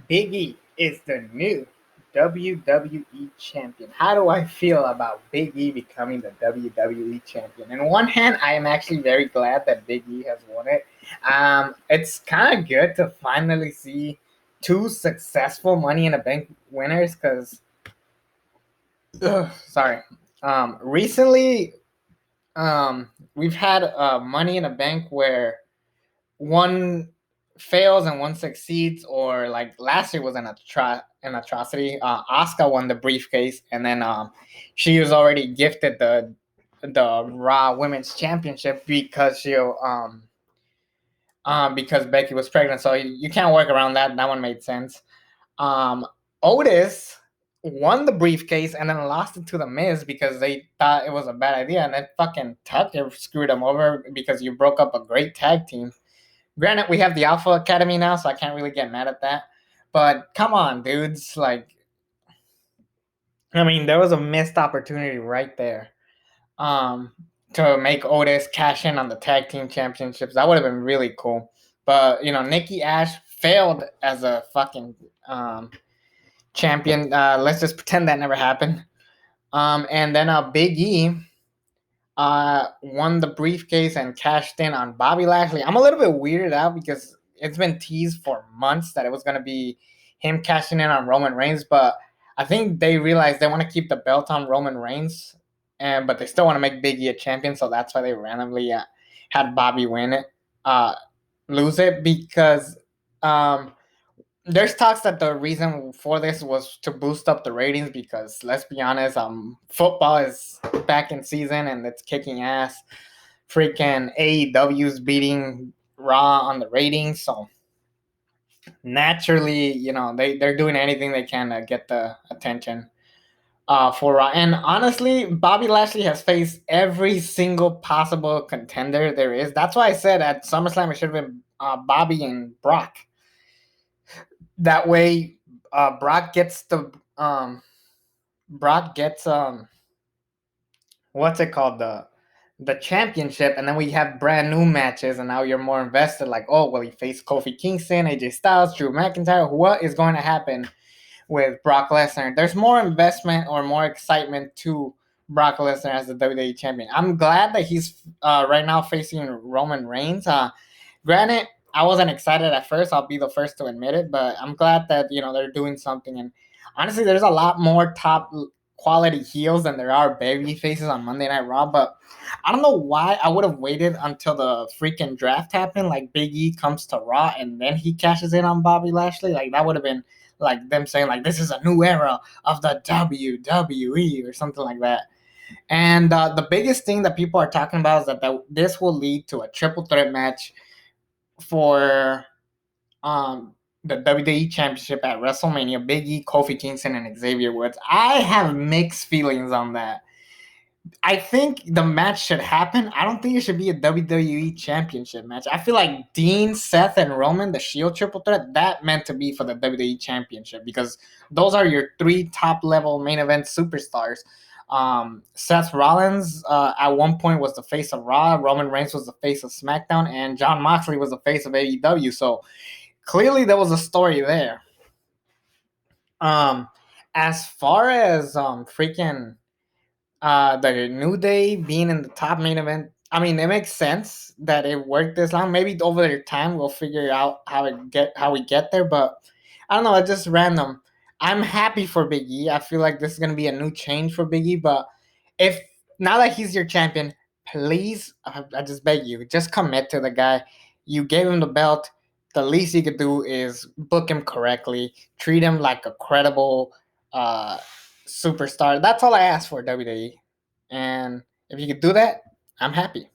Big E is the new WWE champion. How do I feel about Big E becoming the WWE champion? On one hand, I am actually very glad that Big E has won it. It's kind of good to finally see two successful Money in the Bank winners because, sorry, recently we've had Money in the Bank where one fails and one succeeds, or like last year was an atrocity. Asuka won the briefcase, and then she was already gifted the Raw Women's Championship because Becky was pregnant. So you can't work around that. That one made sense. Um, Otis won the briefcase and then lost it to the Miz because they thought it was a bad idea, and then fucking Tucker screwed him over because you broke up a great tag team. Granted, we have the Alpha Academy now, so I can't really get mad at that. But come on, dudes. Like, I mean, there was a missed opportunity right there um, to make Otis cash in on the tag team championships. That would have been really cool. But, Nikki Ash failed as a fucking champion. Let's just pretend that never happened. And then Big E won the briefcase and cashed in on Bobby Lashley. I'm a little bit weirded out because it's been teased for months that it was going to be him cashing in on Roman Reigns, but I think they realized they want to keep the belt on Roman Reigns, but they still want to make Big E a champion, so that's why they randomly had Bobby lose it because um, there's talks that the reason for this was to boost up the ratings because let's be honest, football is back in season and it's kicking ass. Freaking AEW's beating Raw on the ratings, so naturally, they're doing anything they can to get the attention for Raw. And honestly, Bobby Lashley has faced every single possible contender there is. That's why I said at SummerSlam it should have been Bobby and Brock. That way, Brock gets what's it called, the championship, and then we have brand new matches, and now you're more invested. Like, oh well, he faced Kofi Kingston, AJ Styles, Drew McIntyre. What is going to happen with Brock Lesnar? There's more investment or more excitement to Brock Lesnar as the WWE champion. I'm glad that he's right now facing Roman Reigns. Granted, I wasn't excited at first. I'll be the first to admit it, but I'm glad that they're doing something. And honestly, there's a lot more top quality heels than there are baby faces on Monday Night Raw. But I don't know why I would have waited until the freaking draft happened. Like Big E comes to Raw and then he cashes in on Bobby Lashley. Like that would have been like them saying like this is a new era of the WWE or something like that. And the biggest thing that people are talking about is that this will lead to a triple threat match for the WWE Championship at WrestleMania. Big E, Kofi Kingston, and Xavier Woods. I have mixed feelings on that. I think the match should happen. I don't think it should be a WWE Championship match. I feel like Dean, Seth, and Roman, the Shield triple threat, that meant to be for the WWE Championship because those are your three top level main event superstars. Seth Rollins at one point was the face of Raw, Roman Reigns was the face of SmackDown, and Jon Moxley was the face of AEW. So clearly there was a story there. As far as the New Day being in the top main event, I mean, it makes sense that it worked this long. Maybe over their time we'll figure out how we get there, but I don't know. It's just random. I'm happy for Big E. I feel like this is gonna be a new change for Big E. But if now that he's your champion, please, I just beg you, just commit to the guy. You gave him the belt. The least you could do is book him correctly, treat him like a credible superstar. That's all I ask for, WWE. And if you could do that, I'm happy.